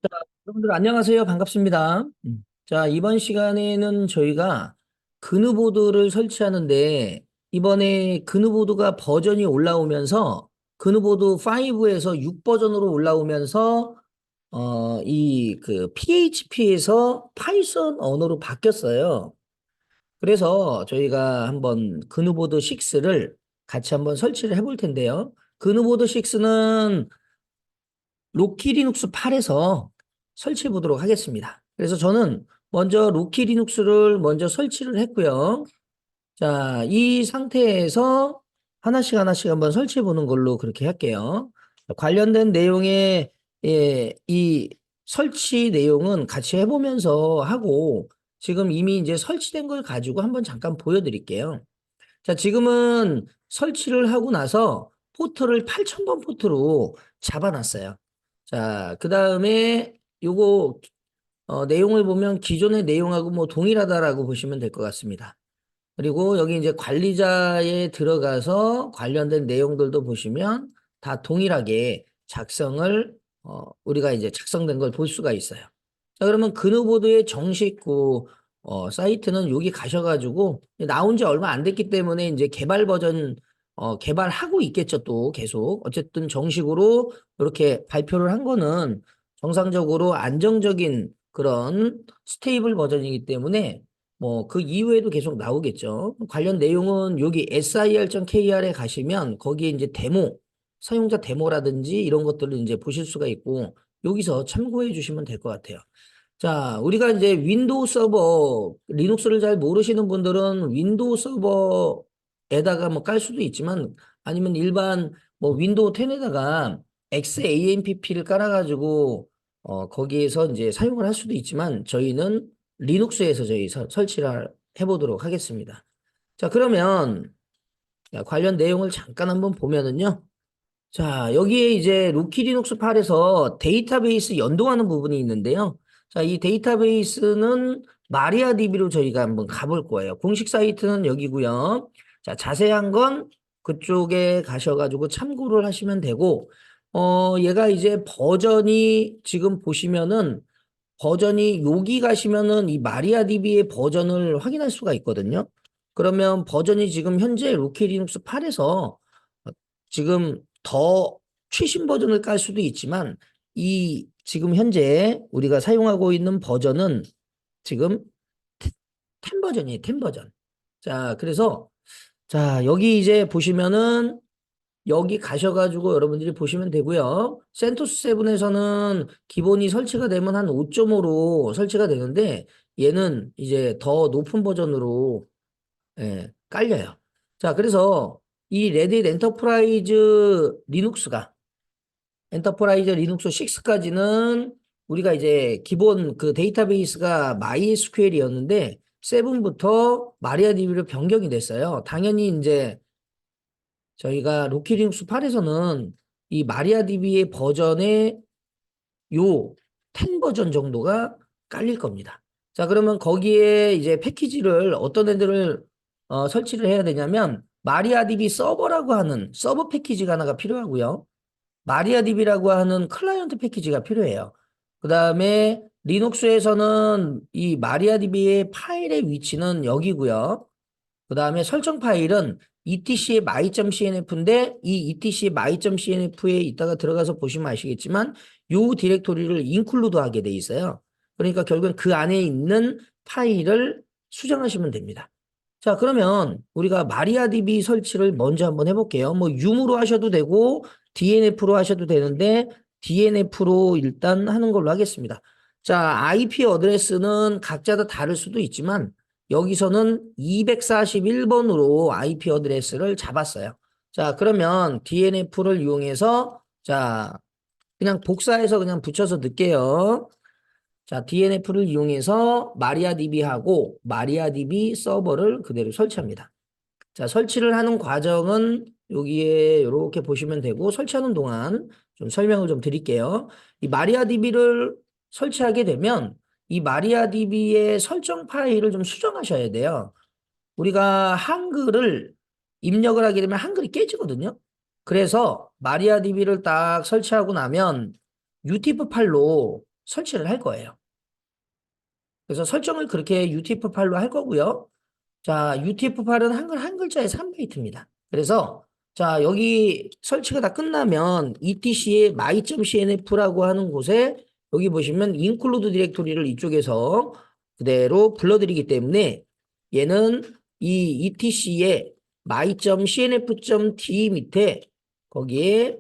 자, 여러분들 안녕하세요. 반갑습니다. 자, 이번 시간에는 저희가 그누보드를 설치하는데 이번에 그누보드가 버전이 올라오면서 그누보드 5에서 6 버전으로 올라오면서 이 그 PHP에서 파이썬 언어로 바뀌었어요. 그래서 저희가 한번 그누보드 6를 같이 한번 설치를 해볼 텐데요. 그누보드 6는 로키 리눅스 8에서 설치해 보도록 하겠습니다. 그래서 저는 먼저 로키 리눅스를 먼저 설치를 했고요. 자, 이 상태에서 하나씩 하나씩 한번 설치해 보는 걸로 그렇게 할게요. 관련된 내용의 이 설치 내용은 같이 해보면서 하고 지금 이미 이제 설치된 걸 가지고 한번 잠깐 보여드릴게요. 자, 지금은 설치를 하고 나서 포트를 8000번 포트로 잡아놨어요. 자, 그 다음에 요거 내용을 보면 기존의 내용하고 뭐 동일하다라고 보시면 될 것 같습니다. 그리고 여기 이제 관리자에 들어가서 관련된 내용들도 보시면 다 동일하게 작성을 우리가 이제 작성된 걸 볼 수가 있어요. 자, 그러면 그누보드의 정식 사이트는 여기 가셔가지고 나온 지 얼마 안 됐기 때문에 이제 개발 버전 개발하고 있겠죠. 또 계속 어쨌든 정식으로 이렇게 발표를 한 거는 정상적으로 안정적인 그런 스테이블 버전이기 때문에 뭐 그 이후에도 계속 나오겠죠. 관련 내용은 여기 sir.kr에 가시면 거기에 이제 데모, 사용자 데모라든지 이런 것들을 이제 보실 수가 있고 여기서 참고해 주시면 될 것 같아요. 자, 우리가 이제 윈도우 서버, 리눅스를 잘 모르시는 분들은 윈도우 서버에다가 뭐 깔 수도 있지만 아니면 일반 뭐 윈도우 10에다가 XAMPP를 깔아가지고 거기에서 이제 사용을 할 수도 있지만 저희는 리눅스에서 저희 설치를 해보도록 하겠습니다. 자, 그러면 관련 내용을 잠깐 한번 보면은요. 자, 여기에 이제 로키 리눅스 8에서 데이터베이스 연동하는 부분이 있는데요. 자, 이 데이터베이스는 마리아DB로 저희가 한번 가볼 거예요. 공식 사이트는 여기고요. 자, 자세한 건 그쪽에 가셔가지고 참고를 하시면 되고, 얘가 이제 버전이 지금 보시면은 버전이 여기 가시면은 이 마리아DB의 버전을 확인할 수가 있거든요. 그러면 버전이 지금 현재 로키 리눅스 8에서 지금 더 최신 버전을 깔 수도 있지만 이 지금 현재 우리가 사용하고 있는 버전은 지금 10 버전이에요. 10 버전. 자, 그래서 자, 여기 이제 보시면은 여기 가셔가지고 여러분들이 보시면 되고요. 센토스 7에서는 기본이 설치가 되면 한 5.5로 설치가 되는데 얘는 이제 더 높은 버전으로 깔려요. 자, 그래서 이 레딧 엔터프라이즈 리눅스 6까지는 우리가 이제 기본 그 데이터베이스가 MySQL이었는데 7부터 마리아DB로 변경이 됐어요. 당연히 이제 저희가 로키 리눅스 8에서는 이 마리아DB의 버전의 요 10 버전 정도가 깔릴 겁니다. 자, 그러면 거기에 이제 패키지를 어떤 애들을 설치를 해야 되냐면 마리아DB 서버라고 하는 서버 패키지가 하나가 필요하고요. 마리아DB라고 하는 클라이언트 패키지가 필요해요. 그 다음에 리눅스에서는 이 마리아DB의 파일의 위치는 여기고요. 그 다음에 설정 파일은 etc의 my.cnf인데 이 etc의 my.cnf에 이따가 들어가서 보시면 아시겠지만 요 디렉토리를 인클루드 하게 돼 있어요. 그러니까 결국엔 그 안에 있는 파일을 수정하시면 됩니다. 자, 그러면 우리가 마리아DB 설치를 먼저 한번 해볼게요. 뭐 융으로 하셔도 되고 DNF로 하셔도 되는데 DNF로 일단 하는 걸로 하겠습니다. 자, IP 어드레스는 각자 다 다를 수도 있지만 여기서는 241번으로 IP 어드레스를 잡았어요. 자, 그러면 DNF를 이용해서 자, 그냥 복사해서 그냥 붙여서 넣을게요. 자, DNF를 이용해서 마리아DB하고 마리아DB 서버를 그대로 설치합니다. 자, 설치를 하는 과정은 여기에 이렇게 보시면 되고 설치하는 동안 좀 설명을 좀 드릴게요. 이 마리아DB를 설치하게 되면 이 마리아DB의 설정 파일을 좀 수정하셔야 돼요. 우리가 한글을 입력을 하게 되면 한글이 깨지거든요. 그래서 마리아DB를 딱 설치하고 나면 UTF-8로 설치를 할 거예요. 그래서 설정을 그렇게 UTF-8로 할 거고요. 자, UTF-8은 한 글자에 3바이트입니다. 그래서 자, 여기 설치가 다 끝나면 etc의 my.cnf라고 하는 곳에 여기 보시면 include 디렉토리를 이쪽에서 그대로 불러드리기 때문에 얘는 이 etc의 my.cnf.d 밑에 거기에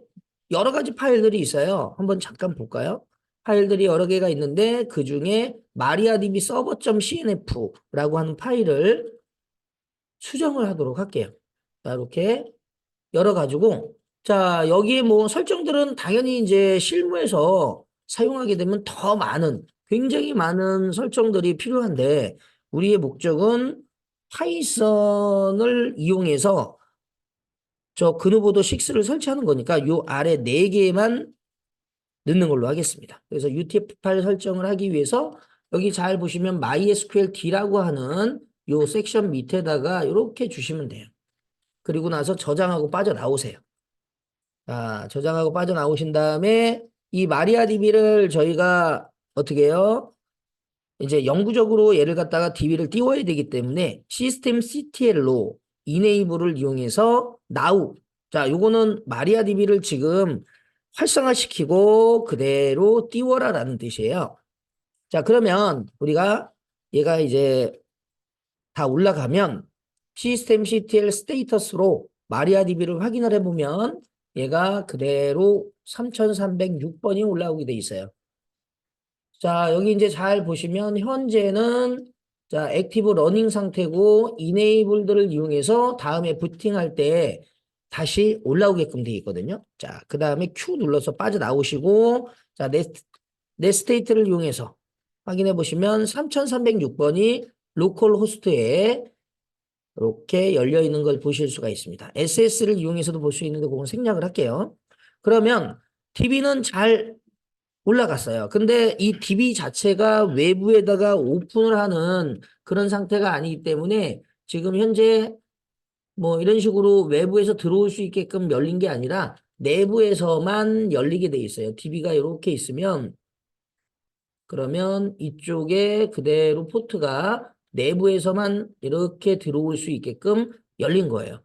여러 가지 파일들이 있어요. 한번 잠깐 볼까요? 파일들이 여러 개가 있는데 그 중에 mariadb server.cnf라고 하는 파일을 수정을 하도록 할게요. 자, 이렇게 열어가지고, 자, 여기에 뭐 설정들은 당연히 이제 실무에서 사용하게 되면 더 많은, 굉장히 많은 설정들이 필요한데, 우리의 목적은 파이썬을 이용해서 저 그누보드 6를 설치하는 거니까 요 아래 4개만 넣는 걸로 하겠습니다. 그래서 UTF-8 설정을 하기 위해서 여기 잘 보시면 MySQLD라고 하는 요 섹션 밑에다가 이렇게 주시면 돼요. 그리고 나서 저장하고 빠져나오세요. 자, 저장하고 빠져나오신 다음에 이 마리아DB를 저희가 어떻게 해요? 이제 영구적으로 얘를 갖다가 DB를 띄워야 되기 때문에 시스템 CTL로 이네이블을 이용해서 now. 자, 요거는 마리아DB를 지금 활성화시키고 그대로 띄워라라는 뜻이에요. 자, 그러면 우리가 얘가 이제 다 올라가면 시스템 CTL 스테이터스로 마리아DB를 확인을 해보면 얘가 그대로 3306번이 올라오게 돼 있어요. 자, 여기 이제 잘 보시면 현재는 자, 액티브 러닝 상태고 이네이블들을 이용해서 다음에 부팅할 때 다시 올라오게끔 되어 있거든요. 자, 그 다음에 Q 눌러서 빠져나오시고 자, 내 스테이트를 이용해서 확인해 보시면 3306번이 로컬 호스트에 이렇게 열려 있는 걸 보실 수가 있습니다. SS를 이용해서도 볼 수 있는데 그건 생략을 할게요. 그러면 DB는 잘 올라갔어요. 근데 이 DB 자체가 외부에다가 오픈을 하는 그런 상태가 아니기 때문에 지금 현재 뭐 이런 식으로 외부에서 들어올 수 있게끔 열린 게 아니라 내부에서만 열리게 돼 있어요. DB가 이렇게 있으면 그러면 이쪽에 그대로 포트가 내부에서만 이렇게 들어올 수 있게끔 열린 거예요.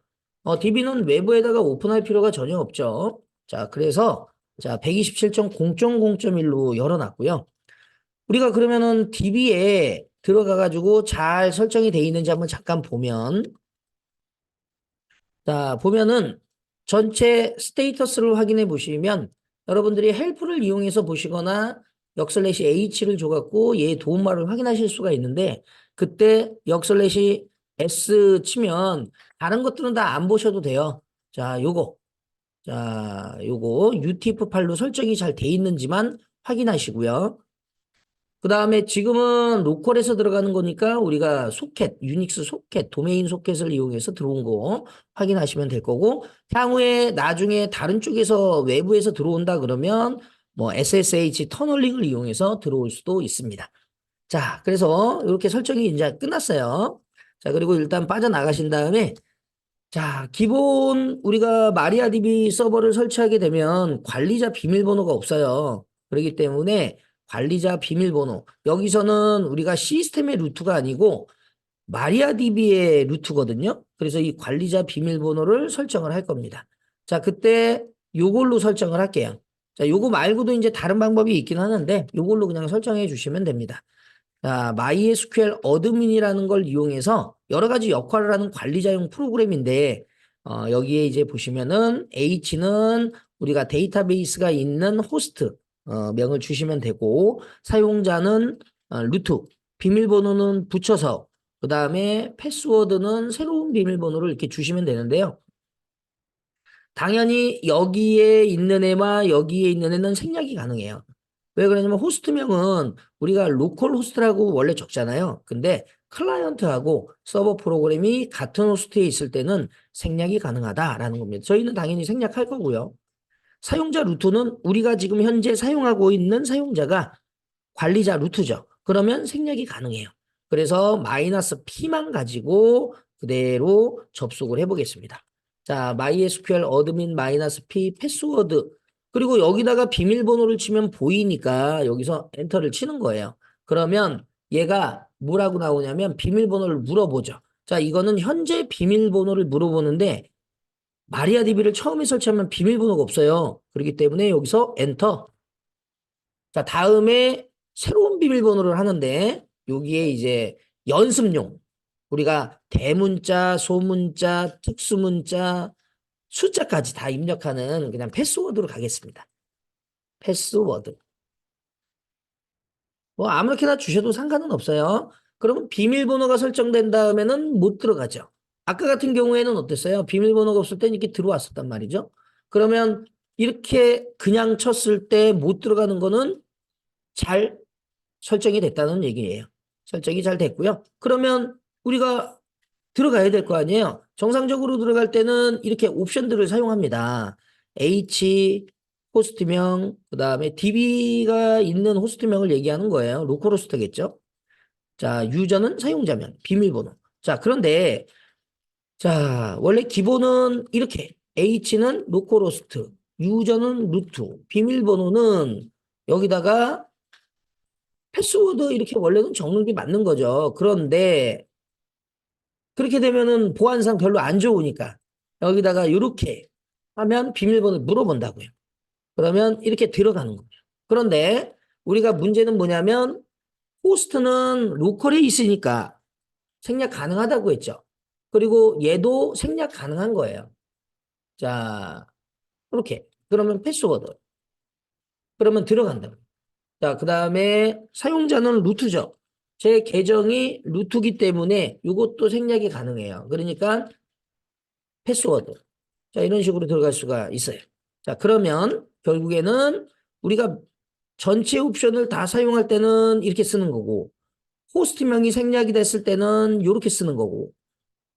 DB는 외부에다가 오픈할 필요가 전혀 없죠. 자, 그래서 자, 127.0.0.1로 열어놨고요. 우리가 그러면은 DB에 들어가가지고 잘 설정이 돼 있는지 한번 잠깐 보면 자, 보면은 전체 스테이터스를 확인해 보시면 여러분들이 헬프를 이용해서 보시거나 역슬래시 H를 줘갖고 얘 도움말을 확인하실 수가 있는데 그때 역슬래시 S 치면 다른 것들은 다 안 보셔도 돼요. 자, 요거 UTF-8로 설정이 잘 돼 있는지만 확인하시고요. 그 다음에 지금은 로컬에서 들어가는 거니까 우리가 소켓, 유닉스 소켓, 도메인 소켓을 이용해서 들어온 거 확인하시면 될 거고 향후에 나중에 다른 쪽에서 외부에서 들어온다 그러면 뭐 SSH 터널링을 이용해서 들어올 수도 있습니다. 자, 그래서 이렇게 설정이 이제 끝났어요. 자, 그리고 일단 빠져나가신 다음에 자, 기본 우리가 마리아DB 서버를 설치하게 되면 관리자 비밀번호가 없어요. 그렇기 때문에 관리자 비밀번호. 여기서는 우리가 시스템의 루트가 아니고 마리아DB의 루트거든요. 그래서 이 관리자 비밀번호를 설정을 할 겁니다. 자, 그때 요걸로 설정을 할게요. 자, 요거 말고도 이제 다른 방법이 있긴 하는데 요걸로 그냥 설정해 주시면 됩니다. 자, MySQL 어드민이라는 걸 이용해서 여러 가지 역할을 하는 관리자용 프로그램인데 여기에 이제 보시면은 H는 우리가 데이터베이스가 있는 호스트 명을 주시면 되고 사용자는 루트, 비밀번호는 붙여서 그 다음에 패스워드는 새로운 비밀번호를 이렇게 주시면 되는데요. 당연히 여기에 있는 애와 여기에 있는 애는 생략이 가능해요. 왜 그러냐면 호스트명은 우리가 로컬 호스트라고 원래 적잖아요. 근데 클라이언트하고 서버 프로그램이 같은 호스트에 있을 때는 생략이 가능하다라는 겁니다. 저희는 당연히 생략할 거고요. 사용자 루트는 우리가 지금 현재 사용하고 있는 사용자가 관리자 루트죠. 그러면 생략이 가능해요. 그래서 마이너스 P만 가지고 그대로 접속을 해보겠습니다. 자, MySQL 어드민 마이너스 P 패스워드 그리고 여기다가 비밀번호를 치면 보이니까 여기서 엔터를 치는 거예요. 그러면 얘가 뭐라고 나오냐면 비밀번호를 물어보죠. 자, 이거는 현재 비밀번호를 물어보는데 마리아DB를 처음에 설치하면 비밀번호가 없어요. 그렇기 때문에 여기서 엔터. 자, 다음에 새로운 비밀번호를 하는데 여기에 이제 연습용 우리가 대문자, 소문자, 특수문자, 숫자까지 다 입력하는 그냥 패스워드로 가겠습니다. 패스워드. 뭐 아무렇게나 주셔도 상관은 없어요. 그러면 비밀번호가 설정된 다음에는 못 들어가죠. 아까 같은 경우에는 어땠어요? 비밀번호가 없을 땐 이렇게 들어왔었단 말이죠. 그러면 이렇게 그냥 쳤을 때 못 들어가는 거는 잘 설정이 됐다는 얘기예요. 설정이 잘 됐고요. 그러면 우리가 들어가야 될 거 아니에요. 정상적으로 들어갈 때는 이렇게 옵션들을 사용합니다. H 호스트명, 그 다음에 DB가 있는 호스트명을 얘기하는 거예요. 로컬호스트겠죠. 자, 유저는 사용자명, 비밀번호. 자, 그런데 자, 원래 기본은 이렇게 H는 로컬호스트, 유저는 루트, 비밀번호는 여기다가 패스워드 이렇게 원래는 적는 게 맞는 거죠. 그런데 그렇게 되면은 보안상 별로 안 좋으니까 여기다가 이렇게 하면 비밀번호를 물어본다고요. 그러면 이렇게 들어가는 거예요. 그런데 우리가 문제는 뭐냐면 호스트는 로컬에 있으니까 생략 가능하다고 했죠. 그리고 얘도 생략 가능한 거예요. 자, 이렇게. 그러면 패스워드. 그러면 들어간다. 자, 그 다음에 사용자는 루트죠. 제 계정이 루트기 때문에 이것도 생략이 가능해요. 그러니까 패스워드. 자, 이런 식으로 들어갈 수가 있어요. 자, 그러면 결국에는 우리가 전체 옵션을 다 사용할 때는 이렇게 쓰는 거고, 호스트명이 생략이 됐을 때는 이렇게 쓰는 거고,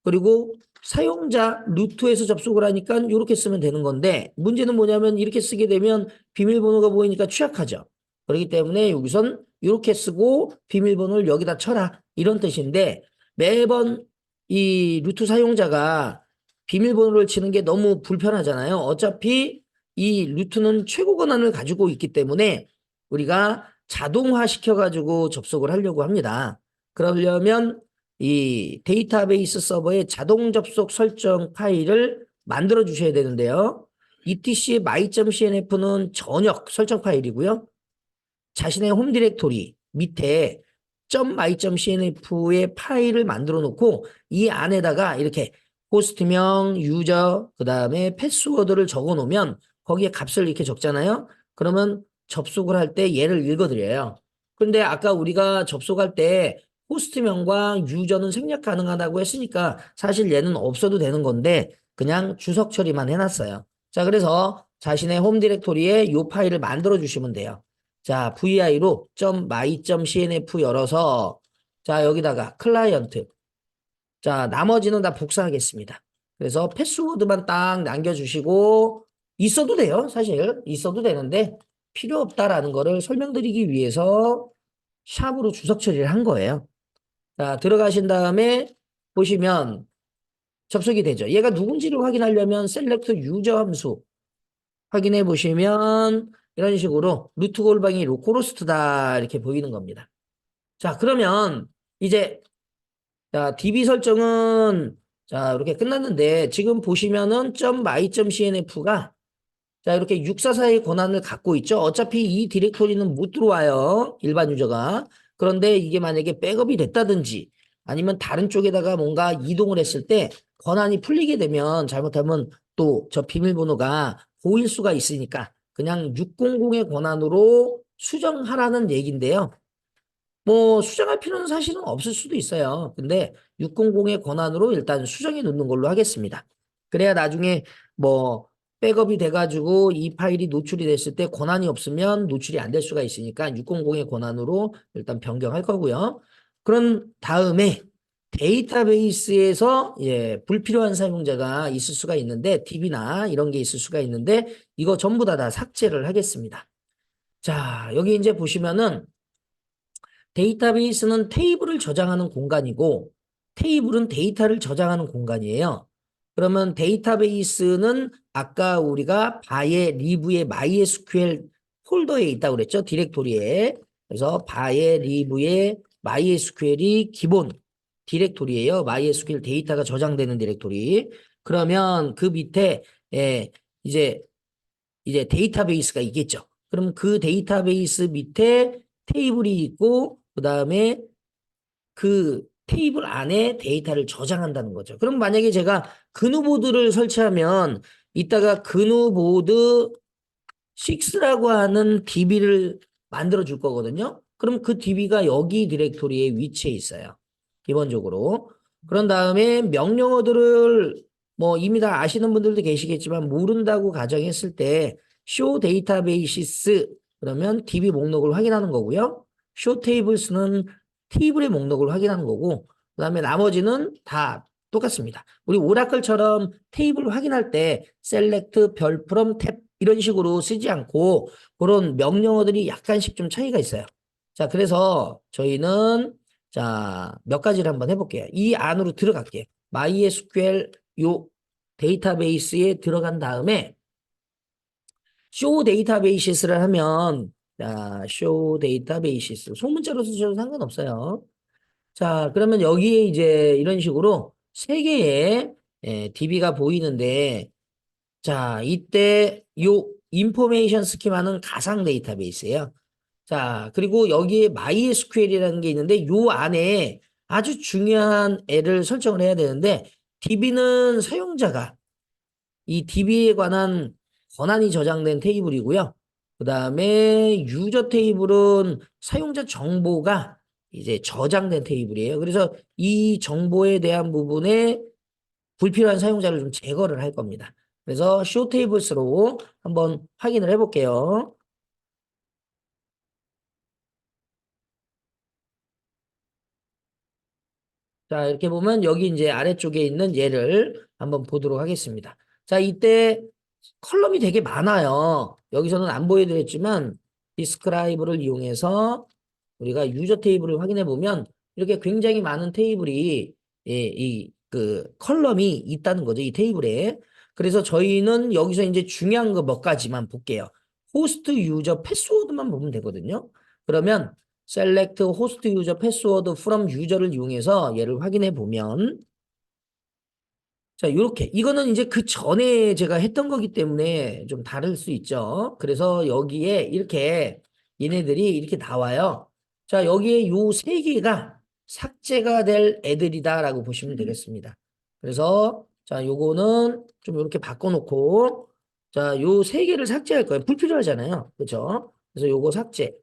그리고 사용자 루트에서 접속을 하니까 이렇게 쓰면 되는 건데, 문제는 뭐냐면 이렇게 쓰게 되면 비밀번호가 보이니까 취약하죠. 그렇기 때문에 여기선 이렇게 쓰고 비밀번호를 여기다 쳐라. 이런 뜻인데, 매번 이 루트 사용자가 비밀번호를 치는 게 너무 불편하잖아요. 어차피 이 루트는 최고 권한을 가지고 있기 때문에 우리가 자동화 시켜가지고 접속을 하려고 합니다. 그러려면 이 데이터베이스 서버에 자동 접속 설정 파일을 만들어 주셔야 되는데요. etc my.cnf는 전역 설정 파일이고요. 자신의 홈 디렉토리 밑에 .my.cnf의 파일을 만들어 놓고 이 안에다가 이렇게 호스트명, 유저, 그 다음에 패스워드를 적어 놓으면 거기에 값을 이렇게 적잖아요. 그러면 접속을 할 때 얘를 읽어드려요. 근데 아까 우리가 접속할 때 호스트명과 유저는 생략 가능하다고 했으니까 사실 얘는 없어도 되는 건데 그냥 주석 처리만 해놨어요. 자, 그래서 자신의 홈 디렉토리에 이 파일을 만들어 주시면 돼요. 자, vi로 .my.cnf 열어서 자, 여기다가 클라이언트. 자, 나머지는 다 복사하겠습니다. 그래서 패스워드만 딱 남겨주시고 있어도 돼요. 사실 있어도 되는데 필요 없다라는 거를 설명드리기 위해서 샵으로 주석 처리를 한 거예요. 자, 들어가신 다음에 보시면 접속이 되죠. 얘가 누군지를 확인하려면 셀렉트 유저 함수 확인해 보시면 이런 식으로 루트 골방이 로컬호스트다 이렇게 보이는 겁니다. 자, 그러면 이제 자, DB 설정은 자, 이렇게 끝났는데 지금 보시면은 .my.cnf가 자, 이렇게 644의 권한을 갖고 있죠. 어차피 이 디렉토리는 못 들어와요. 일반 유저가. 그런데 이게 만약에 백업이 됐다든지 아니면 다른 쪽에다가 뭔가 이동을 했을 때 권한이 풀리게 되면 잘못하면 또 저 비밀번호가 보일 수가 있으니까 그냥 600의 권한으로 수정하라는 얘기인데요. 뭐 수정할 필요는 사실은 없을 수도 있어요. 근데 600의 권한으로 일단 수정해 놓는 걸로 하겠습니다. 그래야 나중에 뭐 백업이 돼가지고 이 파일이 노출이 됐을 때 권한이 없으면 노출이 안 될 수가 있으니까 600의 권한으로 일단 변경할 거고요. 그런 다음에 데이터베이스에서 예, 불필요한 사용자가 있을 수가 있는데 DB나 이런 게 있을 수가 있는데 이거 전부 다 삭제를 하겠습니다. 자, 여기 이제 보시면은 데이터베이스는 테이블을 저장하는 공간이고 테이블은 데이터를 저장하는 공간이에요. 그러면 데이터베이스는 아까 우리가 바에 리브의 MySQL 폴더에 있다고 그랬죠? 디렉토리에. 그래서 바에 리브의 MySQL이 기본 디렉토리예요. MySQL 데이터가 저장되는 디렉토리. 그러면 그 밑에 이제 데이터베이스가 있겠죠. 그럼 그 데이터베이스 밑에 테이블이 있고 그다음에 그 테이블 안에 데이터를 저장한다는 거죠. 그럼 만약에 제가 그누보드를 설치하면 이따가 그누보드 6라고 하는 DB를 만들어 줄 거거든요. 그럼 그 DB가 여기 디렉토리에 위치해 있어요. 기본적으로. 그런 다음에 명령어들을 뭐 이미 다 아시는 분들도 계시겠지만 모른다고 가정했을 때 show databases 그러면 DB 목록을 확인하는 거고요. show tables는 테이블의 목록을 확인하는 거고 그다음에 나머지는 다 똑같습니다. 우리 오라클처럼 테이블 확인할 때 select 별 from 탭 이런 식으로 쓰지 않고 그런 명령어들이 약간씩 좀 차이가 있어요. 자, 그래서 저희는 자, 몇 가지를 한번 해볼게요. 이 안으로 들어갈게요. MySQL 요 데이터베이스에 들어간 다음에 show 데이터베이시스를 하면 자, show 데이터베이시스 소문자로 쓰셔도 상관없어요. 자, 그러면 여기에 이제 이런 식으로 세 개의 DB가 보이는데 자, 이때 요 인포메이션 스키마는 가상 데이터베이스예요. 자, 그리고 여기에 MySQL이라는 게 있는데 요 안에 아주 중요한 애를 설정을 해야 되는데 DB는 사용자가 이 DB에 관한 권한이 저장된 테이블이고요. 그 다음에 유저 테이블은 사용자 정보가 이제 저장된 테이블이에요. 그래서 이 정보에 대한 부분에 불필요한 사용자를 좀 제거를 할 겁니다. 그래서 show tables로 한번 확인을 해볼게요. 자, 이렇게 보면 여기 이제 아래쪽에 있는 얘를 한번 보도록 하겠습니다. 자, 이때 컬럼이 되게 많아요. 여기서는 안 보여드렸지만 디스크라이브를 이용해서 우리가 유저 테이블을 확인해 보면 이렇게 굉장히 많은 테이블이 그 컬럼이 있다는 거죠. 이 테이블에. 그래서 저희는 여기서 이제 중요한 거 몇 가지만 볼게요. 호스트 유저 패스워드만 보면 되거든요. 그러면 select host user password from user를 이용해서 얘를 확인해 보면 자, 요렇게. 이거는 이제 그 전에 제가 했던 거기 때문에 좀 다를 수 있죠. 그래서 여기에 이렇게 얘네들이 이렇게 나와요. 자, 여기에 요 세 개가 삭제가 될 애들이다라고 보시면 되겠습니다. 그래서 자, 요거는 좀 이렇게 바꿔놓고 자, 요 세 개를 삭제할 거예요. 불필요하잖아요. 그렇죠? 그래서 요거 삭제.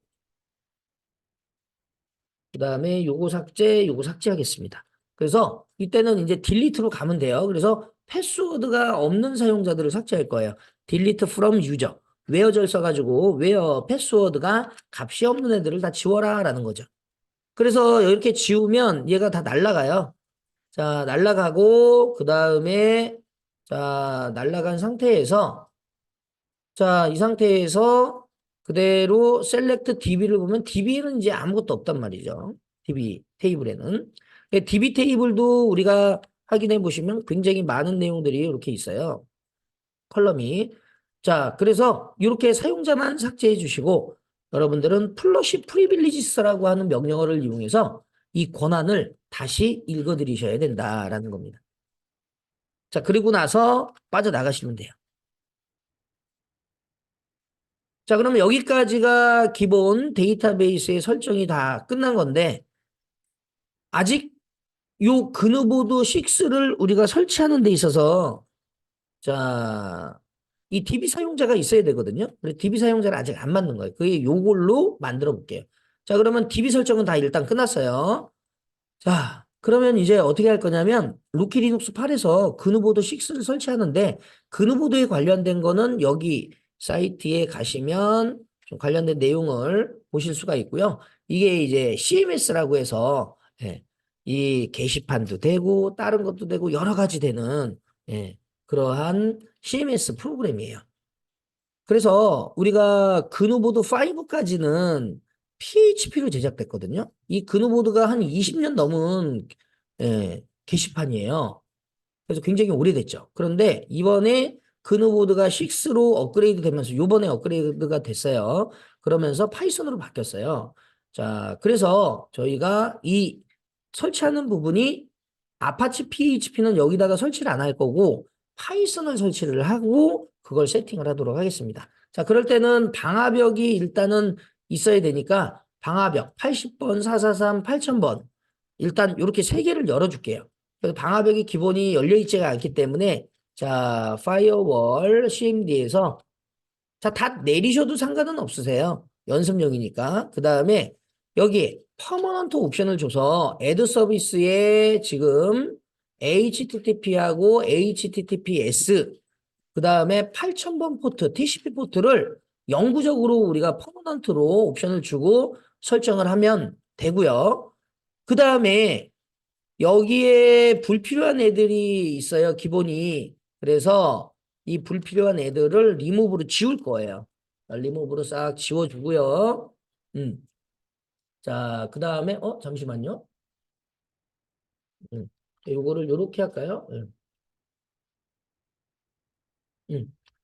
그 다음에 요거 삭제하겠습니다. 그래서 이때는 이제 딜리트로 가면 돼요. 그래서 패스워드가 없는 사용자들을 삭제할 거예요. 딜리트 from user. 웨어절 써가지고 웨어 패스워드가 값이 없는 애들을 다 지워라 라는 거죠. 그래서 이렇게 지우면 얘가 다 날라가요. 자, 날라가고 그 다음에 자, 날라간 상태에서 자, 이 상태에서 그대로 셀렉트 DB를 보면 DB에는 이제 아무것도 없단 말이죠. DB 테이블에는. DB 테이블도 우리가 확인해 보시면 굉장히 많은 내용들이 이렇게 있어요. 컬럼이. 자, 그래서 이렇게 사용자만 삭제해 주시고 여러분들은 플러시 프리빌리지스라고 하는 명령어를 이용해서 이 권한을 다시 읽어 드리셔야 된다라는 겁니다. 자, 그리고 나서 빠져나가시면 돼요. 자, 그러면 여기까지가 기본 데이터베이스의 설정이 다 끝난 건데, 아직 요 그누보드 6를 우리가 설치하는 데 있어서, 자, 이 DB 사용자가 있어야 되거든요. 근데 DB 사용자를 아직 안 만든 거예요. 그게 요걸로 만들어 볼게요. 자, 그러면 DB 설정은 다 일단 끝났어요. 자, 그러면 이제 어떻게 할 거냐면 루키 리눅스 8에서 그누보드 6를 설치하는데 그누보드에 관련된 거는 여기 사이트에 가시면 좀 관련된 내용을 보실 수가 있고요. 이게 이제 CMS라고 해서 이 게시판도 되고 다른 것도 되고 여러 가지 되는 그러한 CMS 프로그램이에요. 그래서 우리가 그누보드 5까지는 PHP로 제작됐거든요. 이 그누보드가 한 20년 넘은 게시판이에요. 그래서 굉장히 오래됐죠. 그런데 이번에 그누보드가 6로 업그레이드 되면서 요번에 업그레이드가 됐어요. 그러면서 파이썬으로 바뀌었어요. 자, 그래서 저희가 이 설치하는 부분이 아파치 PHP는 여기다가 설치를 안 할 거고 파이썬을 설치를 하고 그걸 세팅을 하도록 하겠습니다. 자, 그럴 때는 방화벽이 일단은 있어야 되니까 방화벽 80번, 443, 8000번 일단 이렇게 세 개를 열어줄게요. 그래서 방화벽이 기본이 열려있지가 않기 때문에 자, 파이어월 CMD에서 자, 다 내리셔도 상관은 없으세요. 연습용이니까. 그 다음에 여기 퍼머넌트 옵션을 줘서 애드 서비스에 지금 HTTP하고 HTTPS 그 다음에 8000번 포트, TCP 포트를 영구적으로 우리가 퍼머넌트로 옵션을 주고 설정을 하면 되고요. 그 다음에 여기에 불필요한 애들이 있어요, 기본이. 그래서 이 불필요한 애들을 리무브로 지울 거예요. 리무브로 싹 지워주고요. 음. 자, 그 다음에, 잠시만요. 음. 요거를 요렇게 할까요?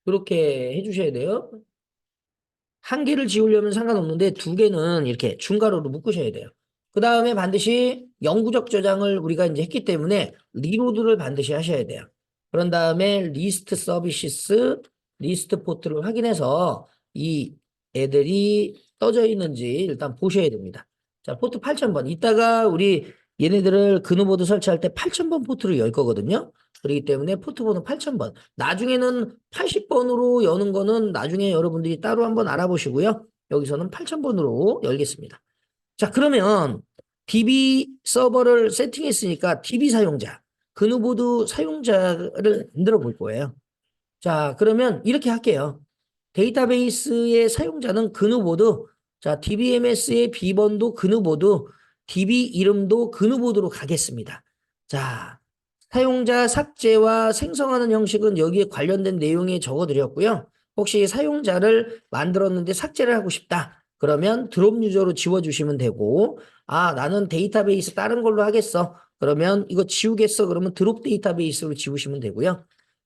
요렇게 해주셔야 돼요. 한 개를 지우려면 상관없는데 두 개는 이렇게 중괄호로 묶으셔야 돼요. 그 다음에 반드시 영구적 저장을 우리가 이제 했기 때문에 리로드를 반드시 하셔야 돼요. 그런 다음에 리스트 서비스, 리스트 포트를 확인해서 이 애들이 떠져 있는지 일단 보셔야 됩니다. 자, 포트 8000번. 이따가 우리 얘네들을 그누보드 설치할 때 8000번 포트를 열 거거든요. 그렇기 때문에 포트 번호 8000번. 나중에는 80번으로 여는 거는 나중에 여러분들이 따로 한번 알아보시고요. 여기서는 8000번으로 열겠습니다. 자, 그러면 DB 서버를 세팅했으니까 DB 사용자, 그누보드 사용자를 만들어 볼 거예요. 자, 그러면 이렇게 할게요. 데이터베이스의 사용자는 그누보드, 자, DBMS의 비번도 그누보드, DB 이름도 그누보드로 가겠습니다. 자, 사용자 삭제와 생성하는 형식은 여기에 관련된 내용에 적어드렸고요. 혹시 사용자를 만들었는데 삭제를 하고 싶다. 그러면 드롭 유저로 지워주시면 되고, 아, 나는 데이터베이스 다른 걸로 하겠어. 그러면 이거 지우겠어. 그러면 드롭 데이터베이스로 지우시면 되고요.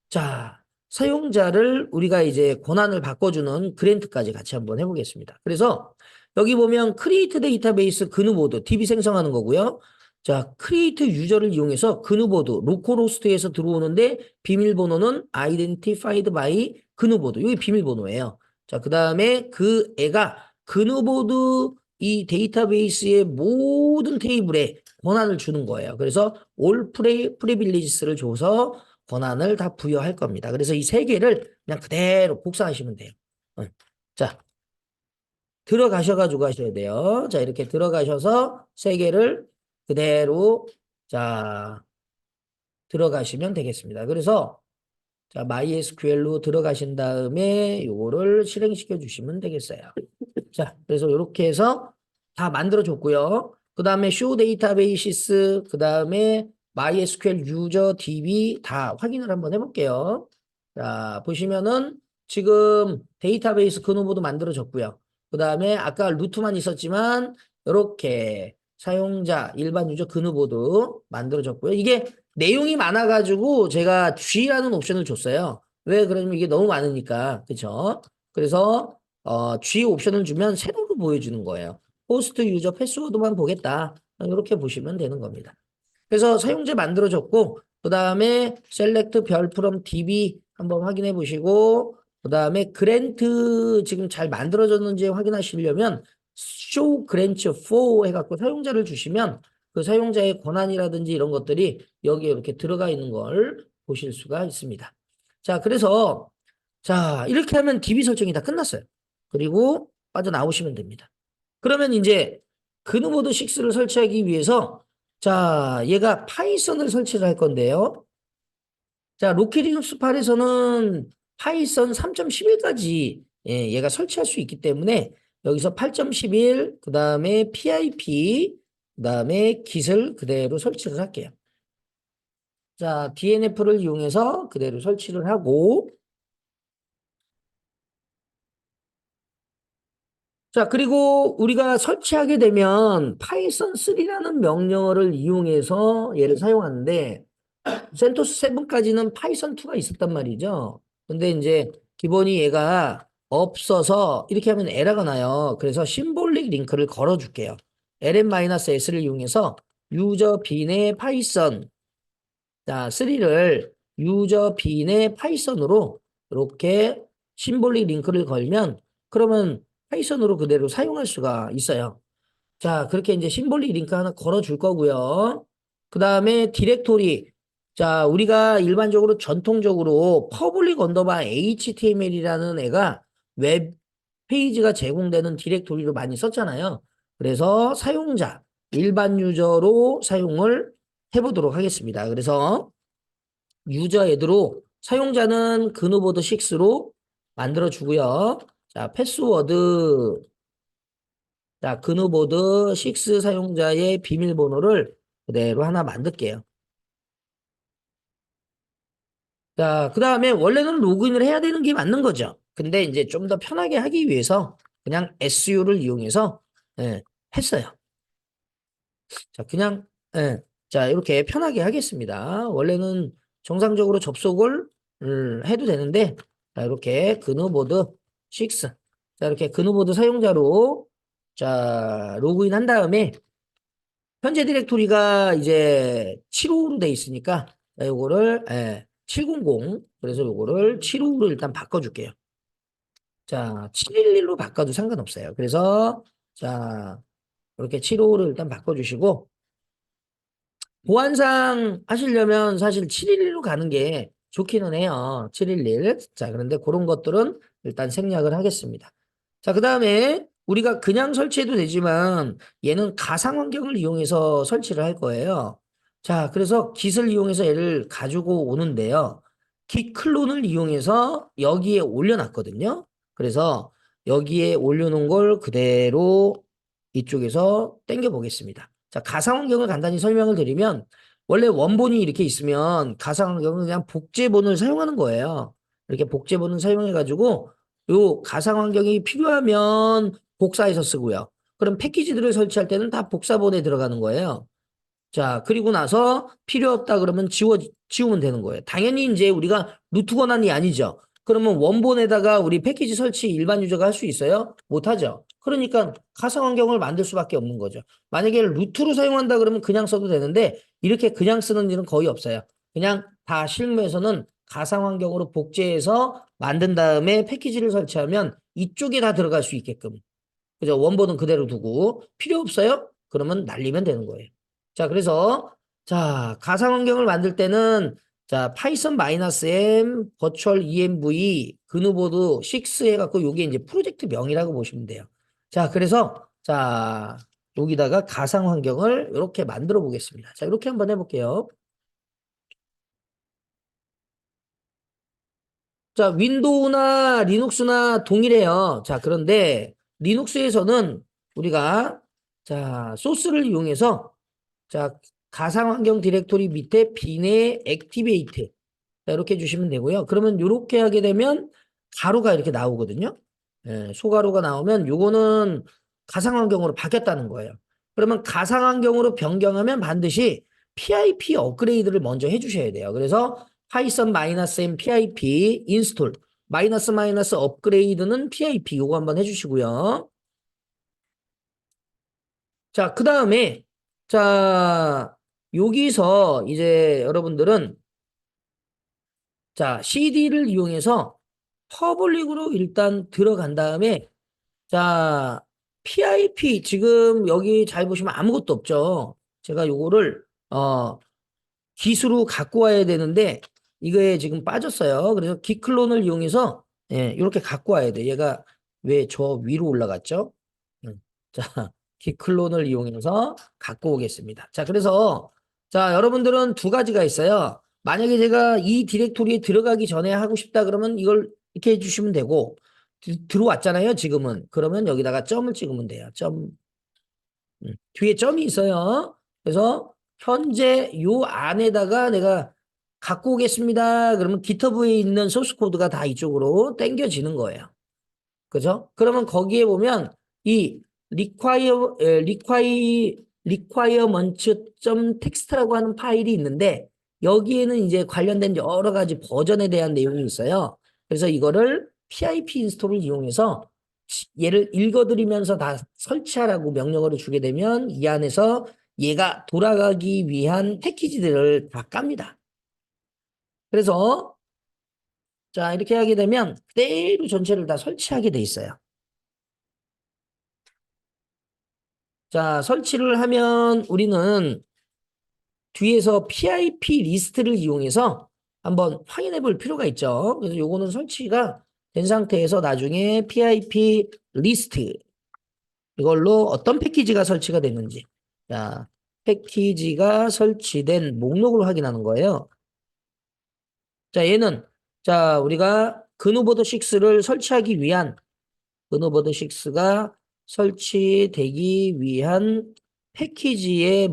자, 사용자를 우리가 이제 권한을 바꿔주는 그랜트까지 같이 한번 해보겠습니다. 그래서 여기 보면 크리에이트 데이터베이스 그누보드 DB 생성하는 거고요. 자, 크리에이트 유저를 이용해서 그누보드 로컬호스트에서 들어오는데 비밀번호는 identified by 그누보드. 이게 비밀번호예요. 자, 그 다음에 그 애가 그누보드 이 데이터베이스의 모든 테이블에 권한을 주는 거예요. 그래서 all privileges를 줘서 권한을 다 부여할 겁니다. 그래서 이 세 개를 그냥 그대로 복사하시면 돼요. 자, 들어가셔가지고 하셔야 돼요. 자, 이렇게 들어가셔서 세 개를 그대로 자 들어가시면 되겠습니다. 그래서 자 MySQL로 들어가신 다음에 요거를 실행시켜 주시면 되겠어요. 자, 그래서 이렇게 해서 다 만들어 줬고요. 그 다음에 show databases, 그 다음에 MySQL 유저 DB 다 확인을 한번 해볼게요. 자, 보시면은 지금 데이터베이스 그노보도 만들어졌고요. 그 다음에 아까 루트만 있었지만 이렇게 사용자 일반 유저 그누보드 만들어졌고요. 이게 내용이 많아가지고 제가 G라는 옵션을 줬어요. 왜 그러냐면 이게 너무 많으니까. 그쵸? 그래서 G 옵션을 주면 세로로 보여주는 거예요. 호스트 유저 패스워드만 보겠다. 이렇게 보시면 되는 겁니다. 그래서 사용자 만들어졌고 그 다음에 select 별 from db 한번 확인해 보시고 그 다음에 그랜트 지금 잘 만들어졌는지 확인하시려면 show grant for 해갖고 사용자를 주시면 그 사용자의 권한이라든지 이런 것들이 여기에 이렇게 들어가 있는 걸 보실 수가 있습니다. 자, 그래서 자, 이렇게 하면 DB 설정이 다 끝났어요. 그리고 빠져나오시면 됩니다. 그러면 이제 그누보드 6를 설치하기 위해서 자, 얘가 파이썬을 설치를 할 건데요. 자, 로키리눅스 팔에서는 파이썬 3.11까지 예, 얘가 설치할 수 있기 때문에 여기서 8.11, 그 다음에 PIP, 그 다음에 깃을 그대로 설치를 할게요. 자, DNF를 이용해서 그대로 설치를 하고 자, 그리고 우리가 설치하게 되면 파이썬 3라는 명령어를 이용해서 얘를 사용하는데 센토스 7까지는 파이썬 2가 있었단 말이죠. 근데 이제 기본이 얘가 없어서 이렇게 하면 에러가 나요. 그래서 심볼릭 링크를 걸어줄게요. lm-s를 이용해서 유저 빈의 파이썬 자 3를 유저 빈의 파이썬으로 이렇게 심볼릭 링크를 걸면 그러면 파이썬으로 그대로 사용할 수가 있어요. 자, 그렇게 이제 심볼릭 링크 하나 걸어줄 거고요. 그 다음에 디렉토리. 자, 우리가 일반적으로 전통적으로 퍼블릭 언더바 HTML이라는 애가 웹 페이지가 제공되는 디렉토리로 많이 썼잖아요. 그래서 사용자, 일반 유저로 사용을 해보도록 하겠습니다. 그래서 유저 애드로 사용자는 그누보드 6로 만들어주고요. 자, 패스워드 자, 그누보드 6 사용자의 비밀번호를 그대로 하나 만들게요. 자, 그 다음에 원래는 로그인을 해야 되는 게 맞는 거죠. 근데 이제 좀 더 편하게 하기 위해서 그냥 SU를 이용해서 했어요. 자, 그냥 자, 이렇게 편하게 하겠습니다. 원래는 정상적으로 접속을 해도 되는데 자, 이렇게 그누보드 6 자, 이렇게 그누보드 사용자로 자, 로그인 한 다음에 현재 디렉토리가 이제 755로 돼 있으니까 요거를 700 그래서 요거를 755로 일단 바꿔줄게요. 자 711로 바꿔도 상관없어요. 그래서 자 이렇게 755를 일단 바꿔주시고 보안상 하시려면 사실 711로 가는 게 좋기는 해요. 711. 자 그런데 그런 것들은 일단 생략을 하겠습니다. 자, 그 다음에 우리가 그냥 설치해도 되지만 얘는 가상 환경을 이용해서 설치를 할 거예요. 자, 그래서 깃을 이용해서 얘를 가지고 오는데요. 깃 클론을 이용해서 여기에 올려놨거든요. 그래서 여기에 올려놓은 걸 그대로 이쪽에서 당겨 보겠습니다. 자, 가상 환경을 간단히 설명을 드리면 원래 원본이 이렇게 있으면 가상 환경은 그냥 복제본을 사용하는 거예요. 이렇게 복제본을 사용해가지고 요 가상 환경이 필요하면 복사해서 쓰고요. 그럼 패키지들을 설치할 때는 다 복사본에 들어가는 거예요. 자, 그리고 나서 필요 없다 그러면 지우면 되는 거예요. 당연히 이제 우리가 루트 권한이 아니죠. 그러면 원본에다가 우리 패키지 설치 일반 유저가 할 수 있어요? 못하죠. 그러니까 가상 환경을 만들 수밖에 없는 거죠. 만약에 루트로 사용한다 그러면 그냥 써도 되는데 이렇게 그냥 쓰는 일은 거의 없어요. 그냥 다 실무에서는 가상 환경으로 복제해서 만든 다음에 패키지를 설치하면 이쪽에 다 들어갈 수 있게끔. 그죠? 원본은 그대로 두고 필요 없어요? 그러면 날리면 되는 거예요. 자, 그래서 자, 가상 환경을 만들 때는 자, 파이썬 -m 버추얼 env 그누보드 6 해갖고 요게 이제 프로젝트 명이라고 보시면 돼요. 자, 그래서 자, 여기다가 가상 환경을 이렇게 만들어 보겠습니다. 자, 이렇게 한번 해볼게요. 자, 윈도우나 리눅스나 동일해요. 자, 그런데 리눅스에서는 우리가 자, 소스를 이용해서 자, 가상 환경 디렉토리 밑에 빈의 액티베이트 자, 이렇게 해주시면 되고요. 그러면 이렇게 하게 되면 가로가 이렇게 나오거든요. 소가로가 나오면 요거는 가상 환경으로 바뀌었다는 거예요. 그러면 가상 환경으로 변경하면 반드시 PIP 업그레이드를 먼저 해주셔야 돼요. 그래서 파이썬 -m pip 인스톨 마이너스 업그레이드는 PIP 요거 한번 해주시고요. 자, 그 다음에 자 여기서 이제 여러분들은 자 CD를 이용해서 퍼블릭으로 일단 들어간 다음에 자 PIP 지금 여기 잘 보시면 아무것도 없죠. 제가 요거를 기수로 갖고 와야 되는데 이거에 지금 빠졌어요. 그래서 기클론을 이용해서 이렇게 갖고 와야 돼. 얘가 왜 저 위로 올라갔죠? 자, 기클론을 이용해서 갖고 오겠습니다. 자, 그래서 자, 여러분들은 두 가지가 있어요. 만약에 제가 이 디렉토리에 들어가기 전에 하고 싶다 그러면 이걸 이렇게 해주시면 되고 들어왔잖아요, 지금은. 그러면 여기다가 점을 찍으면 돼요. 점. 뒤에 점이 있어요. 그래서 현재 요 안에다가 내가 갖고 오겠습니다. 그러면 GitHub에 있는 소스 코드가 다 이쪽으로 당겨지는 거예요. 그죠? 그러면 거기에 보면 이 requirementsText라고 하는 파일이 있는데 여기에는 이제 관련된 여러 가지 버전에 대한 내용이 있어요. 그래서 이거를 pip 인스톨을 이용해서 얘를 읽어드리면서 다 설치하라고 명령어를 주게 되면 이 안에서 얘가 돌아가기 위한 패키지들을 다 깝니다. 그래서 자 이렇게 하게 되면 그대로 전체를 다 설치하게 돼 있어요. 자 설치를 하면 우리는 뒤에서 PIP 리스트를 이용해서 한번 확인해 볼 필요가 있죠. 그래서 요거는 설치가 된 상태에서 나중에 PIP 리스트 이걸로 어떤 패키지가 설치가 됐는지 자 패키지가 설치된 목록을 확인하는 거예요. 자 얘는 자 우리가 그누보드 6를 설치하기 위한 그누보드 6가 설치되기 위한 패키지의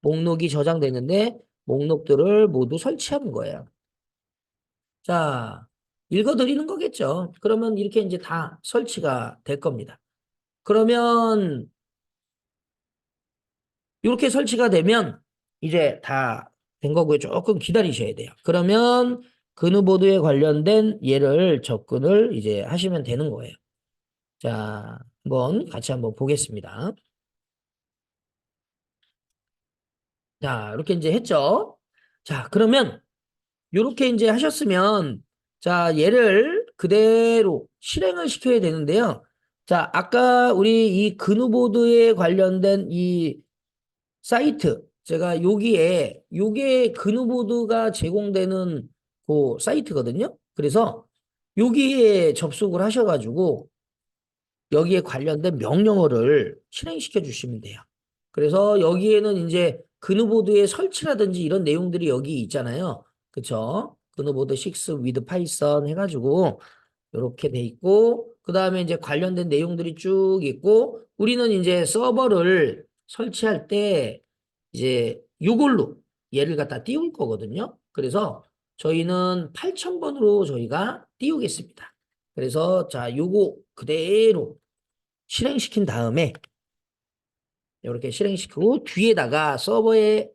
목록이 저장되는데 목록들을 모두 설치하는 거예요. 자, 읽어드리는 거겠죠. 그러면 이렇게 이제 다 설치가 될 겁니다. 그러면 이렇게 설치가 되면 이제 다 된 거고요. 조금 기다리셔야 돼요. 그러면 그누보드에 관련된 얘를 접근을 이제 하시면 되는 거예요. 자, 같이 한번 보겠습니다. 자, 이렇게 이제 했죠. 자, 그러면 이렇게 이제 하셨으면 자, 얘를 그대로 실행을 시켜야 되는데요. 자, 아까 우리 이 그누보드에 관련된 이 사이트 제가 여기에 요게 그누보드가 제공되는 그 사이트거든요. 그래서 여기에 접속을 하셔가지고 여기에 관련된 명령어를 실행시켜 주시면 돼요. 그래서 여기에는 이제 그누보드의 설치라든지 이런 내용들이 여기 있잖아요. 그쵸? 그누보드 6 with Python 해가지고 이렇게 돼 있고 그 다음에 이제 관련된 내용들이 쭉 있고 우리는 이제 서버를 설치할 때 이제 이걸로 얘를 갖다 띄울 거거든요. 그래서 저희는 8000번으로 저희가 띄우겠습니다. 그래서 자 요거 그대로 실행시킨 다음에 이렇게 실행시키고 뒤에다가 서버의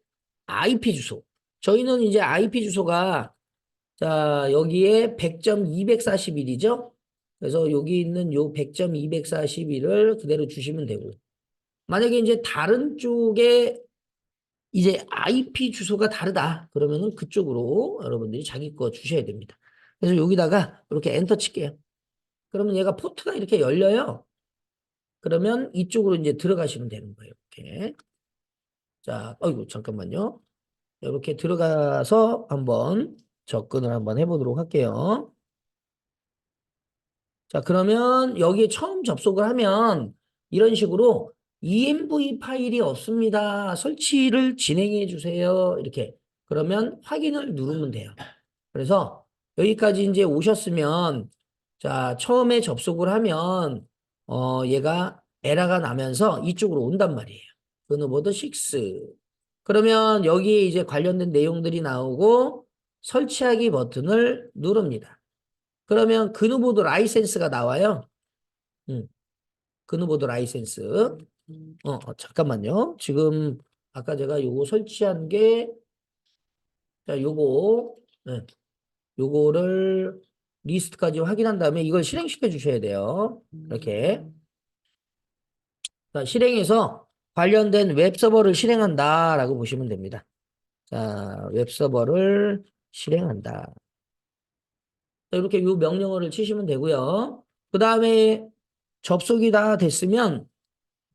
IP 주소 저희는 이제 IP 주소가 자 여기에 100.241이죠. 그래서 여기 있는 요 100.241을 그대로 주시면 되고 만약에 이제 다른 쪽에 이제 IP 주소가 다르다 그러면은 그쪽으로 여러분들이 자기 거 주셔야 됩니다. 그래서 여기다가 이렇게 엔터 칠게요. 그러면 얘가 포트가 이렇게 열려요. 그러면 이쪽으로 이제 들어가시면 되는 거예요. 이렇게. 자, 어이구, 잠깐만요. 이렇게 들어가서 한번 접근을 한번 해보도록 할게요. 자, 그러면 여기에 처음 접속을 하면 이런 식으로 env 파일이 없습니다. 설치를 진행해 주세요. 이렇게. 그러면 확인을 누르면 돼요. 그래서 여기까지 이제 오셨으면 자, 처음에 접속을 하면 얘가 에러가 나면서 이쪽으로 온단 말이에요. 그누보드 6. 그러면 여기에 이제 관련된 내용들이 나오고 설치하기 버튼을 누릅니다. 그러면 그누보드 라이센스가 나와요. 그누보드 라이센스. 잠깐만요. 지금 아까 제가 요거 설치한 게 자, 네, 요거를 리스트까지 확인한 다음에 이걸 실행시켜 주셔야 돼요. 이렇게. 자, 실행해서 관련된 웹서버를 실행한다라고 보시면 됩니다. 자, 웹서버를 실행한다. 자, 이렇게 요 명령어를 치시면 되고요. 그 다음에 접속이 다 됐으면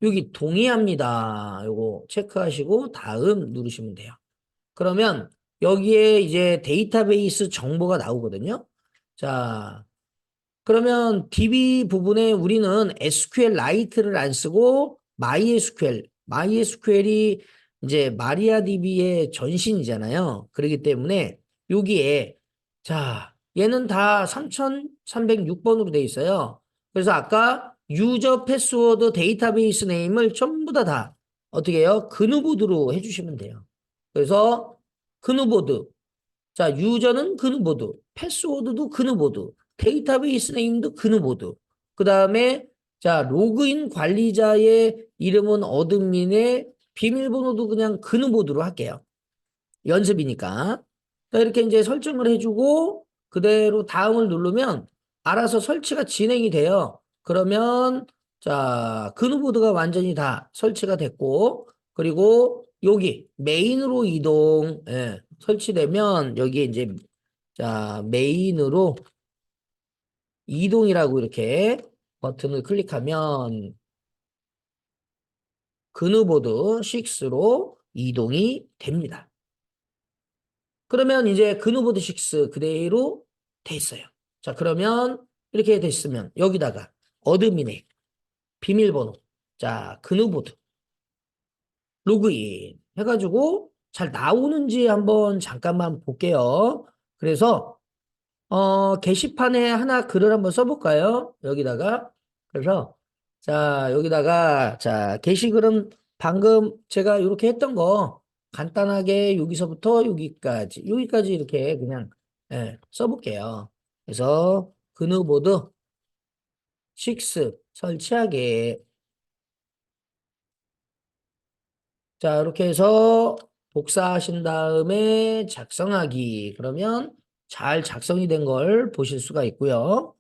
여기 동의합니다. 요거 체크하시고 다음 누르시면 돼요. 그러면 여기에 이제 데이터베이스 정보가 나오거든요. 자, 그러면 DB 부분에 우리는 SQLite를 안 쓰고 MySQL이 이제 마리아DB의 전신이잖아요. 그렇기 때문에 여기에 자 얘는 다 3306번으로 돼 있어요. 그래서 아까 유저 패스워드 데이터베이스 네임을 전부 다 어떻게 해요? 그누보드로 해주시면 돼요. 그래서 그누보드 자, 유저는 그누보드, 패스워드도 그누보드, 데이터베이스 네임도 그누보드. 그 다음에 자, 로그인 관리자의 이름은 어드민의 비밀번호도 그냥 그누보드로 할게요. 연습이니까. 자, 이렇게 이제 설정을 해주고 그대로 다음을 누르면 알아서 설치가 진행이 돼요. 그러면 자, 그누보드가 완전히 다 설치가 됐고 그리고 여기 메인으로 이동 예, 설치되면 여기 이제 자, 메인으로 이동이라고 이렇게 버튼을 클릭하면 그누보드 6로 이동이 됩니다. 그러면 이제 그누보드 6 그대로 돼 있어요. 자, 그러면 이렇게 됐으면 여기다가 어드민의 비밀번호, 자, 그누보드 로그인 해가지고 잘 나오는지 한번 잠깐만 볼게요. 그래서 게시판에 하나 글을 한번 써볼까요? 여기다가. 그래서, 자, 여기다가, 자, 게시글은 방금 제가 이렇게 했던 거 간단하게 여기서부터 여기까지 이렇게 그냥, 예, 써볼게요. 그래서, 그누보드 6 설치하게. 자, 이렇게 해서 복사하신 다음에 작성하기. 그러면 잘 작성이 된 걸 보실 수가 있고요.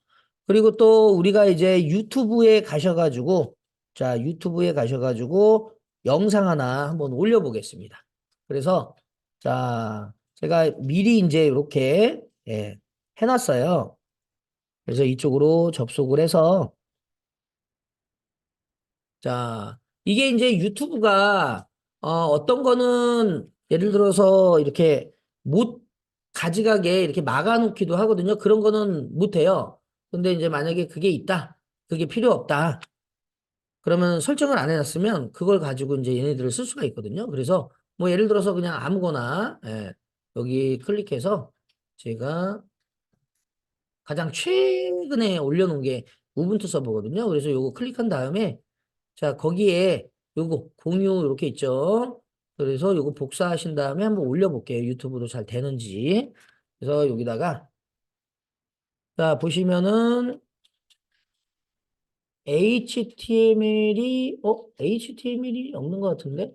그리고 또 우리가 이제 유튜브에 가셔가지고, 자, 유튜브에 가셔가지고 영상 하나 한번 올려보겠습니다. 그래서, 자, 제가 미리 이제 이렇게, 예, 해놨어요. 그래서 이쪽으로 접속을 해서, 자, 이게 이제 유튜브가 어떤 거는 예를 들어서 이렇게 못 가져가게 이렇게 막아놓기도 하거든요. 그런 거는 못 해요. 근데 이제 만약에 그게 있다. 그게 필요 없다. 그러면 설정을 안 해놨으면 그걸 가지고 이제 얘네들을 쓸 수가 있거든요. 그래서 뭐 예를 들어서 그냥 아무거나 예, 여기 클릭해서 제가 가장 최근에 올려놓은 게 우분투 서버거든요. 그래서 요거 클릭한 다음에 자, 거기에 요거 공유 이렇게 있죠. 그래서 요거 복사하신 다음에 한번 올려볼게요. 유튜브도 잘 되는지. 그래서 여기다가 자, 보시면은 HTML이 없는 것 같은데?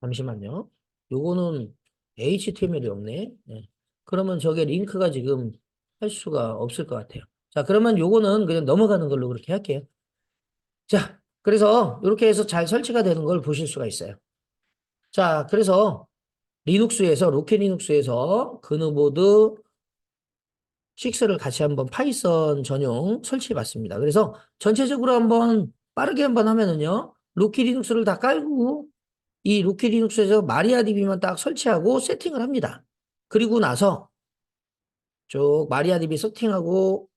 잠시만요. 요거는 HTML이 없네. 네. 그러면 저게 링크가 지금 할 수가 없을 것 같아요. 자, 그러면 요거는 그냥 넘어가는 걸로 그렇게 할게요. 자, 그래서 이렇게 해서 잘 설치가 되는 걸 보실 수가 있어요. 자, 그래서 리눅스에서 로켓 리눅스에서 그누보드 6를 같이 한번 파이썬 전용 설치해 봤습니다. 그래서 전체적으로 한번 빠르게 한번 하면은요. 로켓 리눅스를 다 깔고 이 로켓 리눅스에서 마리아DB만 딱 설치하고 세팅을 합니다. 그리고 나서 쭉 마리아DB 세팅하고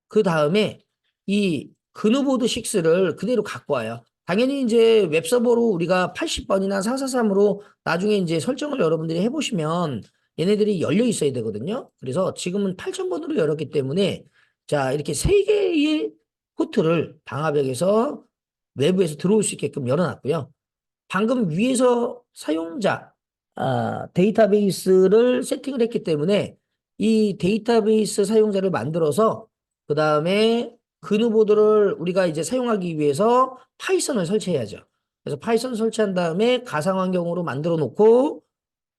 그 다음에 이 그누보드 6를 그대로 갖고 와요. 당연히 이제 웹서버로 우리가 80번이나 443으로 나중에 이제 설정을 여러분들이 해보시면 얘네들이 열려 있어야 되거든요. 그래서 지금은 8000번으로 열었기 때문에 자, 이렇게 세 개의 포트를 방화벽에서 외부에서 들어올 수 있게끔 열어놨고요. 방금 위에서 사용자 데이터베이스를 세팅을 했기 때문에 이 데이터베이스 사용자를 만들어서 그 다음에 그누보드를 우리가 이제 사용하기 위해서 파이썬을 설치해야죠. 그래서 파이썬 설치한 다음에 가상 환경으로 만들어 놓고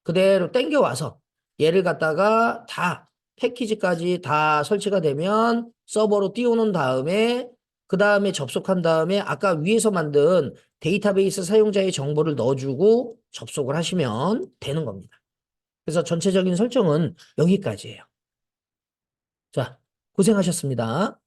그대로 땡겨와서 얘를 갖다가 다 패키지까지 다 설치가 되면 서버로 띄워놓은 다음에 그 다음에 접속한 다음에 아까 위에서 만든 데이터베이스 사용자의 정보를 넣어주고 접속을 하시면 되는 겁니다. 그래서 전체적인 설정은 여기까지예요. 자, 고생하셨습니다.